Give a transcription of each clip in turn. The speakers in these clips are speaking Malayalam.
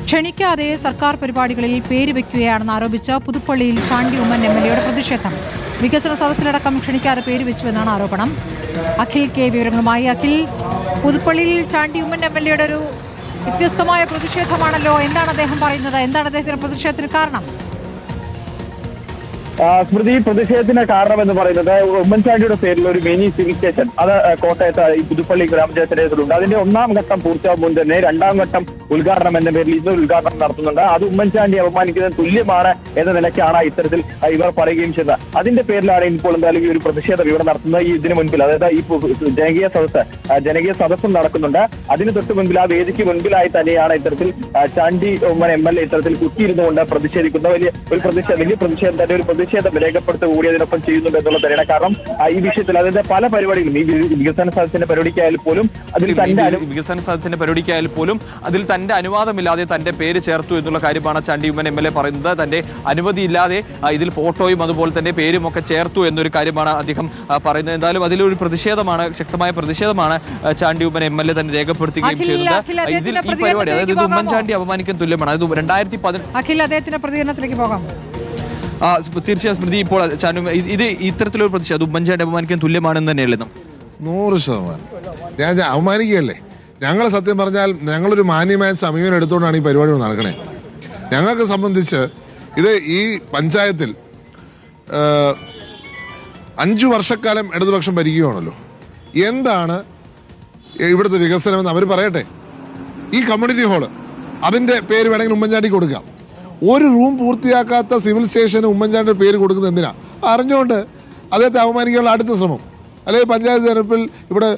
ക്ഷണിക്കാതെ സർക്കാർ പരിപാടികളിൽ പേര് വയ്ക്കുകയാണെന്ന് ആരോപിച്ച പുതുപ്പള്ളിയിൽ ചാണ്ടി ഉമ്മൻ എംഎൽഎയുടെ പ്രതിഷേധം. വികസന സദസ്സിലടക്കം ക്ഷണിക്കാതെ പേര് വെച്ചുവെന്നാണ് ആരോപണം. അഖിൽ കെ വിവരങ്ങളുമായി. അഖിൽ, പുതുപ്പള്ളിയിൽ ചാണ്ടി ഉമ്മൻ എംഎൽഎയുടെ ഒരു വ്യത്യസ്തമായ പ്രതിഷേധമാണല്ലോ. എന്താണ് അദ്ദേഹം പറയുന്നത്? എന്താണ് അദ്ദേഹത്തിന്റെ പ്രതിഷേധത്തിന് കാരണം? സ്മൃതി, പ്രതിഷേധത്തിന് കാരണം എന്ന് പറയുന്നത് ഉമ്മൻചാണ്ടിയുടെ പേരിൽ ഒരു മിനി സിവിൽ സ്റ്റേഷൻ അത് കോട്ടയത്ത് ഈ പുതുപ്പള്ളി ഗ്രാമപഞ്ചായത്തിലുണ്ട്. അതിന്റെ ഒന്നാം ഘട്ടം പൂർത്തിയാകും മുൻ തന്നെ രണ്ടാം ഘട്ടം ഉദ്ഘാടനം എന്ന പേരിൽ ഇന്ന് ഉദ്ഘാടനം നടത്തുന്നുണ്ട്. അത് ഉമ്മൻചാണ്ടി അപമാനിക്കുന്നതിന് തുല്യമാണ് എന്ന നിലയ്ക്കാണ് ഇത്തരത്തിൽ ഇവർ പറയുകയും ചെയ്തത്. അതിന്റെ പേരിലാണ് ഇപ്പോൾ എന്തായാലും ഈ ഒരു പ്രതിഷേധം ഇവിടെ നടത്തുന്നത്. ഇതിന് മുൻപിൽ, അതായത് ഈ ജനകീയ സദസ്സും നടക്കുന്നുണ്ട്. അതിന് തൊട്ട് മുൻപിൽ, ആ വേദിക്ക് മുൻപിലായി തന്നെയാണ് ഇത്തരത്തിൽ ചാണ്ടി ഉമ്മൻ എംഎൽഎ ഇത്തരത്തിൽ കുത്തിയിരുന്നുകൊണ്ട് പ്രതിഷേധിക്കുന്ന വലിയ പ്രതിഷേധം തന്നെ, ഒരു പ്രതിഷേധം രേഖപ്പെടുത്തുക കൂടി അതിനൊപ്പം ചെയ്യുന്നുണ്ട് എന്നുള്ളത് തന്നെയാണ്. കാരണം ഈ വിഷയത്തിൽ അതായത് പല പരിപാടികളും, ഈ വികസന സാധ്യത്തിന്റെ പരിപാടിക്കായാലും പോലും അതിൽ തന്റെ അനുവാദമില്ലാതെ തന്റെ പേര് ചേർത്തു എന്നുള്ള കാര്യമാണ് ചാണ്ടി ഉമ്മൻ എംഎൽഎ പറയുന്നത്. തന്റെ അനുമതിയില്ലാതെ ഇതിൽ ഫോട്ടോയും അതുപോലെ തന്നെ പേരും ഒക്കെ ചേർത്തു എന്നൊരു കാര്യമാണ് അദ്ദേഹം പറയുന്നത്. എന്തായാലും അതിലൊരു പ്രതിഷേധമാണ്, ശക്തമായ പ്രതിഷേധമാണ് ചാണ്ടി ഉമ്മൻ എംഎൽഎ തന്നെ രേഖപ്പെടുത്തുകയും ചെയ്യുന്നത്. ഇതിൽ ഈ പരിപാടി, അതായത് ഇത് ഉമ്മൻചാണ്ടി അപമാനിക്കാൻ തുല്യമാണ്. അത് 2018 പോകാം. തീർച്ചയായും സ്മൃതി, ഇപ്പോൾ ഇത് ഇത്തരത്തിലൊരു പ്രതിഷേധം ഉമ്മൻചാണ്ടി അപമാനിക്കാൻ തുല്യമാണെന്ന് തന്നെയല്ലേ? 100%. ഞാൻ അവമാനിക്കുകയല്ലേ? ഞങ്ങൾ സത്യം പറഞ്ഞാൽ ഞങ്ങളൊരു മാന്യമായ സമീപനം എടുത്തുകൊണ്ടാണ് ഈ പരിപാടി നടക്കണേ. ഞങ്ങൾക്ക് സംബന്ധിച്ച് ഇത് ഈ പഞ്ചായത്തിൽ 5 വർഷക്കാലം ഇടതുപക്ഷം ഭരിക്കുകയാണല്ലോ. എന്താണ് ഇവിടുത്തെ വികസനമെന്ന് അവർ പറയട്ടെ. ഈ കമ്മ്യൂണിറ്റി ഹാള്, അതിൻ്റെ പേര് വേണമെങ്കിൽ ഉമ്മൻചാണ്ടിക്ക് കൊടുക്കാം. ഒരു റൂം പൂർത്തിയാക്കാത്ത സിവിൽ സ്റ്റേഷന് ഉമ്മൻചാണ്ടിയുടെ പേര് കൊടുക്കുന്നത് എന്തിനാ? അറിഞ്ഞുകൊണ്ട് അദ്ദേഹത്തെ അവമാനിക്കാനുള്ള അടുത്ത ശ്രമം, അല്ലെങ്കിൽ പഞ്ചായത്ത് തെരഞ്ഞെടുപ്പിൽ ഇവിടെ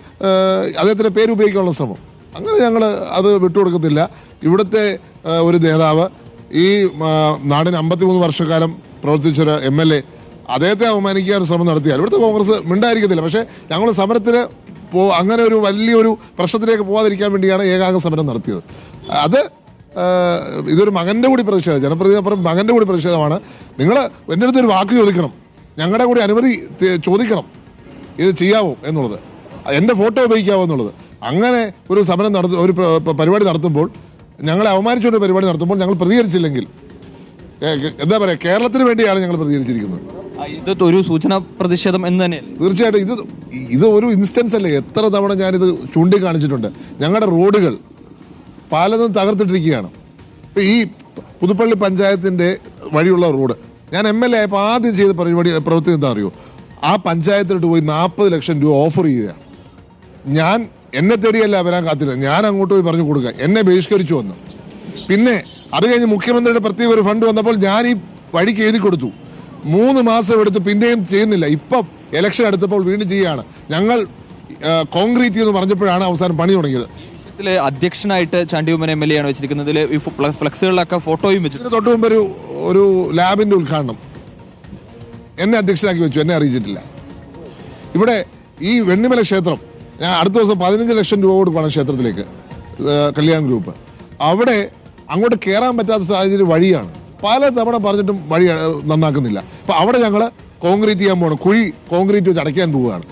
അദ്ദേഹത്തിൻ്റെ പേര് ഉപയോഗിക്കാനുള്ള ശ്രമം, അങ്ങനെ ഞങ്ങൾ അത് വിട്ടുകൊടുക്കത്തില്ല. ഇവിടുത്തെ ഒരു നേതാവ്, ഈ നാടിന് 53 വർഷക്കാലം പ്രവർത്തിച്ചൊരു എംഎൽഎ, അദ്ദേഹത്തെ അവമാനിക്കാൻ ശ്രമം നടത്തിയാൽ ഇവിടുത്തെ കോൺഗ്രസ് മിണ്ടായിരിക്കത്തില്ല. പക്ഷേ ഞങ്ങൾ സമരത്തിന് അങ്ങനെ ഒരു വലിയൊരു പ്രശ്നത്തിലേക്ക് പോകാതിരിക്കാൻ വേണ്ടിയാണ് ഏകാംഗ സമരം നടത്തിയത്. അത് ഇതൊരു മകൻ്റെ കൂടി പ്രതിഷേധം, ജനപ്രതിനിധി മകൻ്റെ കൂടി പ്രതിഷേധമാണ്. നിങ്ങൾ എൻ്റെ അടുത്തൊരു വാക്ക് ചോദിക്കണം, ഞങ്ങളുടെ കൂടി അനുമതി ചോദിക്കണം ഇത് ചെയ്യാവോ എന്നുള്ളത്, എൻ്റെ ഫോട്ടോ ഉപയോഗിക്കാവോ എന്നുള്ളത്. അങ്ങനെ ഒരു സമരം ഒരു പരിപാടി നടത്തുമ്പോൾ, ഞങ്ങളെ അവമാനിച്ചുകൊണ്ട് പരിപാടി നടത്തുമ്പോൾ ഞങ്ങൾ പ്രതികരിച്ചില്ലെങ്കിൽ എന്താ പറയുക, കേരളത്തിന് വേണ്ടിയാണ് ഞങ്ങൾ പ്രതികരിച്ചിരിക്കുന്നത്. ഇത് ഒരു സൂചന പ്രതിഷേധം എന്ന് തന്നെ. തീർച്ചയായിട്ടും ഇത് ഒരു ഇൻസ്റ്റൻസ് അല്ലേ. എത്ര തവണ ഞാനിത് ചൂണ്ടിക്കാണിച്ചിട്ടുണ്ട്. ഞങ്ങളുടെ റോഡുകൾ പലതും തകർത്തിട്ടിരിക്കുകയാണ്. ഇപ്പം ഈ പുതുപ്പള്ളി പഞ്ചായത്തിൻ്റെ വഴിയുള്ള റോഡ്, ഞാൻ എംഎൽഎ ആയപ്പോൾ ആദ്യം ചെയ്ത പ്രവൃത്തി എന്താ അറിയോ? ആ പഞ്ചായത്തിലോട്ട് പോയി 40 ലക്ഷം രൂപ ഓഫർ ചെയ്യുക. എന്നെ തേടിയല്ല വരാൻ കാത്തില്ല, ഞാൻ അങ്ങോട്ട് പോയി പറഞ്ഞു കൊടുക്കുക. എന്നെ ബഹിഷ്കരിച്ചു വന്നു. പിന്നെ അത് കഴിഞ്ഞ് മുഖ്യമന്ത്രിയുടെ പ്രത്യേക ഒരു ഫണ്ട് വന്നപ്പോൾ ഞാൻ ഈ വഴിക്ക് എഴുതി കൊടുത്തു. 3 മാസം എടുത്ത് പിന്നെയും ചെയ്യുന്നില്ല. ഇപ്പം ഇലക്ഷൻ എടുത്തപ്പോൾ വീണ്ടും ചെയ്യുകയാണ്. ഞങ്ങൾ കോൺക്രീറ്റ് എന്ന് പറഞ്ഞപ്പോഴാണ് അവസാനം പണി തുടങ്ങിയത്. അധ്യക്ഷനായിട്ട് ചാണ്ടി ഉമ്മൻ എംഎൽഎ ആണ് വെച്ചിരിക്കുന്നത്. ഫ്ലെക്സുകളിലൊക്കെ ഫോട്ടോയും വെച്ചു. തൊട്ട് മുമ്പ് ഒരു ലാബിന്റെ ഉദ്ഘാടനം എന്നെ അധ്യക്ഷനാക്കി വെച്ചു, എന്നെ അറിയിച്ചിട്ടില്ല. ഇവിടെ ഈ വെണ്ണിമല ക്ഷേത്രം, ഞാൻ അടുത്ത ദിവസം 15 ലക്ഷം രൂപ കൊടുക്കണം ക്ഷേത്രത്തിലേക്ക്, കല്യാൺ ഗ്രൂപ്പ്. അവിടെ അങ്ങോട്ട് കയറാൻ പറ്റാത്ത സാഹചര്യം വഴിയാണ്. പല തവണ പറഞ്ഞിട്ടും വഴി നന്നാക്കുന്നില്ല. അപ്പം അവിടെ ഞങ്ങൾ കോൺക്രീറ്റ് ചെയ്യാൻ പോകണം, കുഴി കോൺക്രീറ്റ് വെച്ച് അടയ്ക്കാൻ പോവുകയാണ്.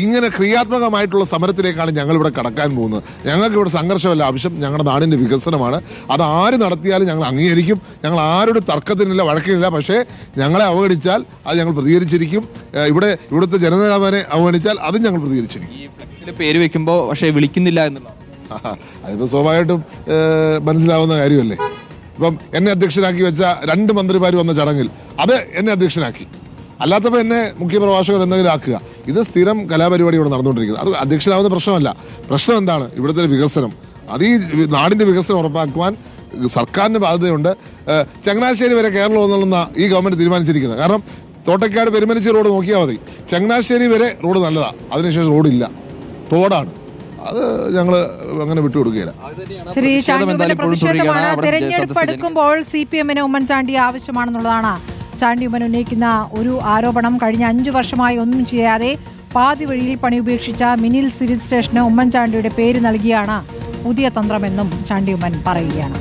ഇങ്ങനെ ക്രിയാത്മകമായിട്ടുള്ള സമരത്തിലേക്കാണ് ഞങ്ങളിവിടെ കടക്കാൻ പോകുന്നത്. ഞങ്ങൾക്ക് ഇവിടെ സംഘർഷമല്ല ആവശ്യം, ഞങ്ങളുടെ നാടിൻ്റെ വികസനമാണ്. അത് ആര് നടത്തിയാലും ഞങ്ങൾ അംഗീകരിക്കും. ഞങ്ങൾ ആരുടെ തർക്കത്തിനില്ല, വഴക്കിനില്ല. പക്ഷേ ഞങ്ങളെ അവഗണിച്ചാൽ അത് ഞങ്ങൾ പ്രതികരിച്ചിരിക്കും. ഇവിടുത്തെ ജനനേതാവിനെ അവഗണിച്ചാൽ അതും ഞങ്ങൾ പ്രതികരിച്ചിരിക്കും. ഈ ഫ്ലെക്സിൽ പേര് വെക്കുമ്പോൾ പക്ഷേ വിളിക്കുന്നില്ല എന്നുള്ള അതിപ്പോൾ സ്വാഭാവികമായിട്ടും മനസ്സിലാവുന്ന കാര്യമല്ലേ. ഇപ്പം എന്നെ അധ്യക്ഷനാക്കി വെച്ച 2 മന്ത്രിമാർ വന്ന ചടങ്ങിൽ അത് എന്നെ അധ്യക്ഷനാക്കി, അല്ലാത്തപ്പോൾ എന്നെ മുഖ്യപ്രഭാഷകർ എന്തെങ്കിലും ആക്കുക. ഇത് സ്ഥിരം കലാപരിപാടി ഇവിടെ നടന്നുകൊണ്ടിരിക്കുന്നത്. അത് അധ്യക്ഷനാവുന്ന പ്രശ്നമല്ല. പ്രശ്നം എന്താണ്? ഇവിടുത്തെ വികസനം, അത് ഈ നാടിൻ്റെ വികസനം ഉറപ്പാക്കുവാൻ സർക്കാരിന് ബാധ്യതയുണ്ട്. ചങ്ങനാശ്ശേരി വരെ കേരളം എന്നുള്ള ഈ ഗവൺമെൻറ് തീരുമാനിച്ചിരിക്കുന്നത്. കാരണം തോട്ടക്കാട് പെരുമനിച്ചി റോഡ് നോക്കിയാൽ മതി, ചങ്ങനാശ്ശേരി വരെ റോഡ് നല്ലതാണ്, അതിനുശേഷം റോഡില്ല, തോടാണ്. അത് ഞങ്ങൾ അങ്ങനെ വിട്ടുകൊടുക്കുകയില്ല. തെരഞ്ഞെടുപ്പ് അടുക്കുമ്പോൾ CPM-ന് ഉമ്മൻചാണ്ടി ആവശ്യമാണെന്നുള്ളതാണ് ചാണ്ടി ഉമ്മൻ ഉന്നയിക്കുന്ന ഒരു ആരോപണം. കഴിഞ്ഞ 5 വർഷമായി ഒന്നും ചെയ്യാതെ പാതി വഴിയിൽ പണി ഉപേക്ഷിച്ച മിനിൽ സിവിൽ സ്റ്റേഷന് ഉമ്മൻചാണ്ടിയുടെ പേര് നൽകിയാണ് പുതിയ തന്ത്രമെന്നും ചാണ്ടി ഉമ്മൻ പറയുകയാണ്.